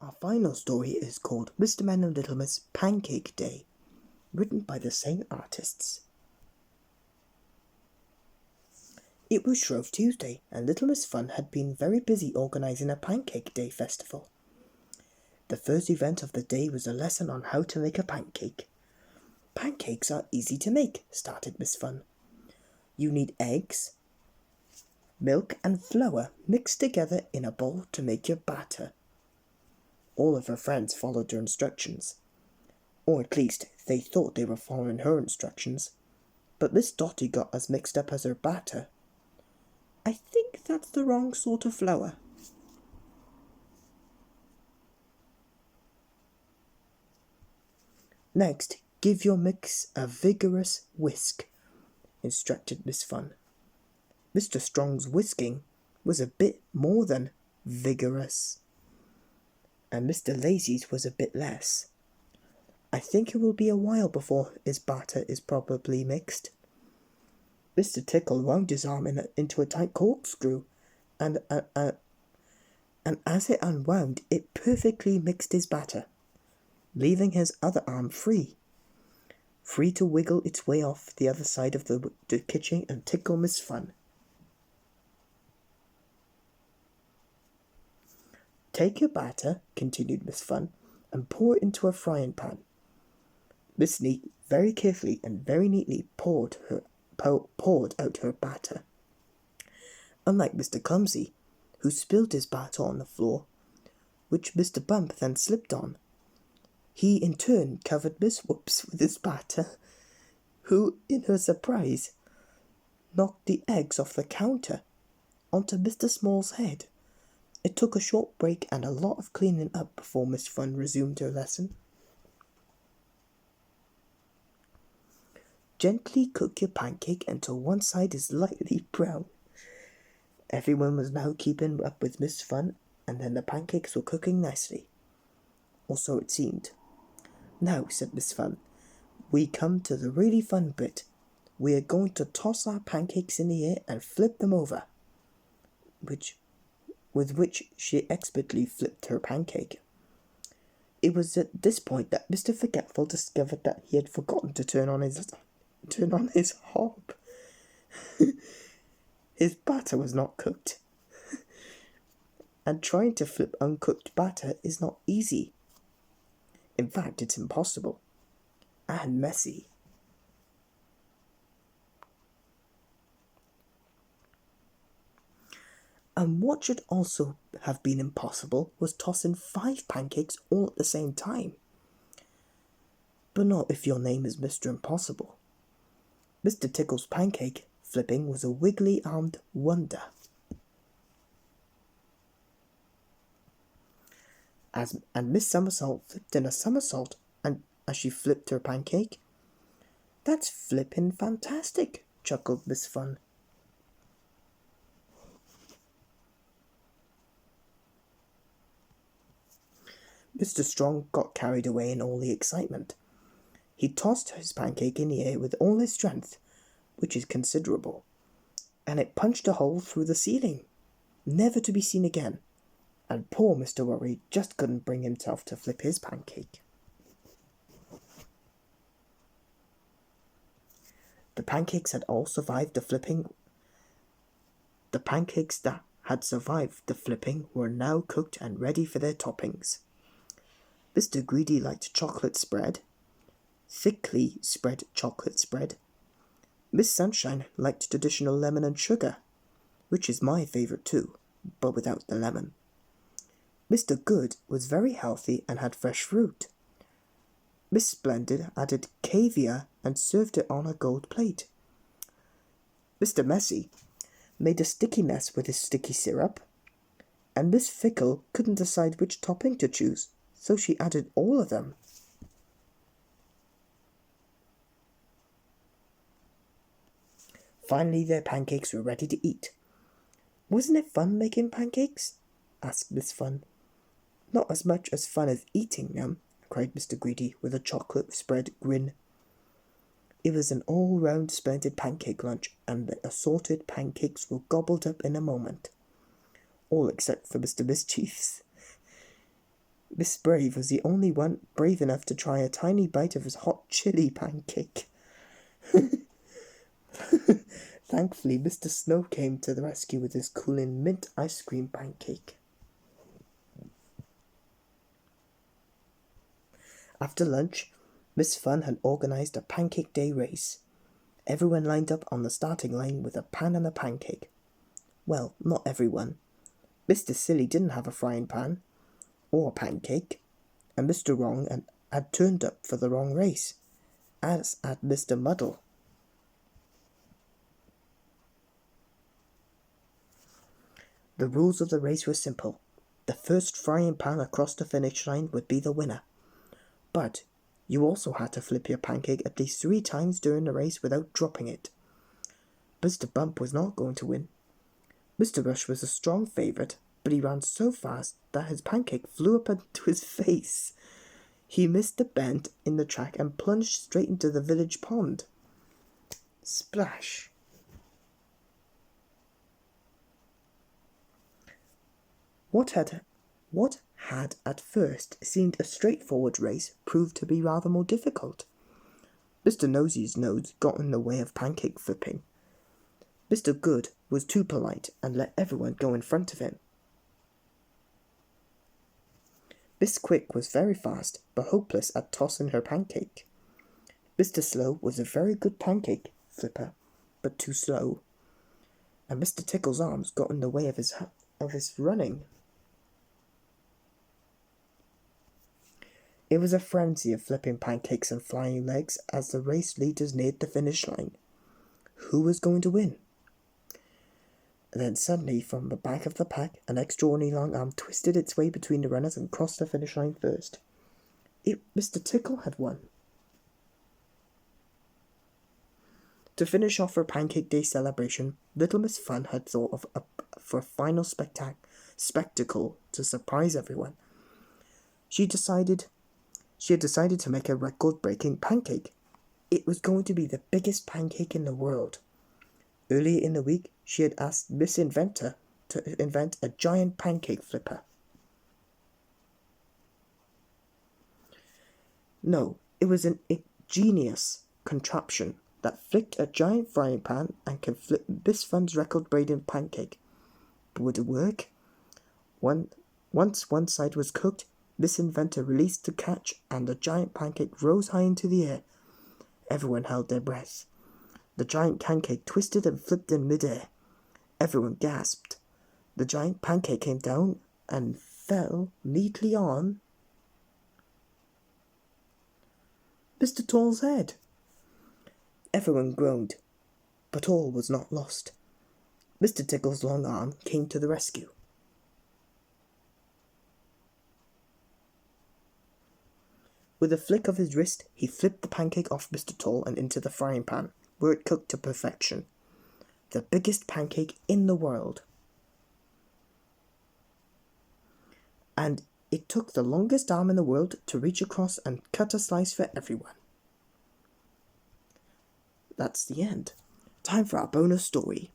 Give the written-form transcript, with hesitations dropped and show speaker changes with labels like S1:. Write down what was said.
S1: Our final story is called Mr. Man and Little Miss Pancake Day, written by the same artists. It was Shrove Tuesday, and Little Miss Fun had been very busy organising a Pancake Day festival. The first event of the day was a lesson on how to make a pancake. Pancakes are easy to make, started Miss Fun. You need eggs, milk and flour mixed together in a bowl to make your batter. All of her friends followed her instructions. Or at least, they thought they were following her instructions. But Miss Dotty got as mixed up as her batter. I think that's the wrong sort of flour. Next, give your mix a vigorous whisk, instructed Miss Fun. Mr. Strong's whisking was a bit more than vigorous, and Mr. Lazy's was a bit less. I think it will be a while before his batter is properly mixed. Mr. Tickle wound his arm into a tight corkscrew, and as it unwound, it perfectly mixed his batter, leaving his other arm free to wiggle its way off the other side of the kitchen and tickle Miss Fun. Take your batter, continued Miss Fun, and pour it into a frying pan. Miss Neat very carefully and very neatly poured out her batter. Unlike Mr. Clumsy, who spilled his batter on the floor, which Mr. Bump then slipped on, he in turn covered Miss Whoops with his batter, who, in her surprise, knocked the eggs off the counter onto Mr. Small's head. It took a short break and a lot of cleaning up before Miss Fun resumed her lesson. Gently cook your pancake until one side is lightly brown. Everyone was now keeping up with Miss Fun, and then the pancakes were cooking nicely. Or so it seemed. Now, said Miss Fun, we come to the really fun bit. We are going to toss our pancakes in the air and flip them over, with which she expertly flipped her pancake. It was at this point that Mr. Forgetful discovered that he had forgotten to turn on his hob. His batter was not cooked. And trying to flip uncooked batter is not easy. In fact, it's impossible. And messy. And what should also have been impossible was tossing 5 pancakes all at the same time. But not if your name is Mr. Impossible. Mr. Tickle's pancake flipping was a wiggly-armed wonder. And Miss Somersault flipped in a somersault as she flipped her pancake. That's flippin' fantastic, chuckled Miss Fun. Mr. Strong got carried away in all the excitement. He tossed his pancake in the air with all his strength, which is considerable, and it punched a hole through the ceiling, never to be seen again, and poor Mr. Worry just couldn't bring himself to flip his pancake. The pancakes that had survived the flipping were now cooked and ready for their toppings. Mr. Greedy liked chocolate spread, thickly spread chocolate spread. Miss Sunshine liked traditional lemon and sugar, which is my favourite too, but without the lemon. Mr. Good was very healthy and had fresh fruit. Miss Splendid added caviar and served it on a gold plate. Mr. Messy made a sticky mess with his sticky syrup, and Miss Fickle couldn't decide which topping to choose, so she added all of them. Finally, their pancakes were ready to eat. Wasn't it fun making pancakes? Asked Miss Fun. Not as much as fun as eating them, cried Mr. Greedy with a chocolate spread grin. It was an all-round splendid pancake lunch, and the assorted pancakes were gobbled up in a moment. All except for Mr. Mischief's. Miss Brave was the only one brave enough to try a tiny bite of his hot chili pancake. Thankfully, Mr. Snow came to the rescue with his cooling mint ice cream pancake. After lunch, Miss Fun had organized a pancake day race. Everyone lined up on the starting line with a pan and a pancake. Well, not everyone. Mr. Silly didn't have a frying pan or a pancake, and Mr. Wrong had turned up for the wrong race, as had Mr. Muddle. The rules of the race were simple. The first frying pan across the finish line would be the winner. But you also had to flip your pancake at least 3 times during the race without dropping it. Mr. Bump was not going to win. Mr. Rush was a strong favourite, but he ran so fast that his pancake flew up into his face. He missed the bend in the track and plunged straight into the village pond. Splash! What had at first seemed a straightforward race proved to be rather more difficult. Mr. Nosy's nose got in the way of pancake flipping. Mr. Good was too polite and let everyone go in front of him. Miss Quick was very fast but hopeless at tossing her pancake. Mr. Slow was a very good pancake flipper but too slow. And Mr. Tickle's arms got in the way of his running. It was a frenzy of flipping pancakes and flying legs as the race leaders neared the finish line. Who was going to win? And then suddenly, from the back of the pack, an extraordinarily long arm twisted its way between the runners and crossed the finish line first. Mr. Tickle had won. To finish off her Pancake Day celebration, Little Miss Fun had thought of for a final spectacle to surprise everyone. She had decided to make a record-breaking pancake. It was going to be the biggest pancake in the world. Earlier in the week, she had asked Miss Inventor to invent a giant pancake flipper. No, it was an ingenious contraption that flicked a giant frying pan and could flip Miss Fun's record-breaking pancake. But would it work? Once one side was cooked, Miss Inventor released the catch and the giant pancake rose high into the air. Everyone held their breath. The giant pancake twisted and flipped in midair. Everyone gasped. The giant pancake came down and fell neatly on Mr. Tall's head. Everyone groaned, but all was not lost. Mr. Tickle's long arm came to the rescue. With a flick of his wrist, he flipped the pancake off Mr. Tall and into the frying pan, where it cooked to perfection. The biggest pancake in the world. And it took the longest arm in the world to reach across and cut a slice for everyone. That's the end. Time for our bonus story.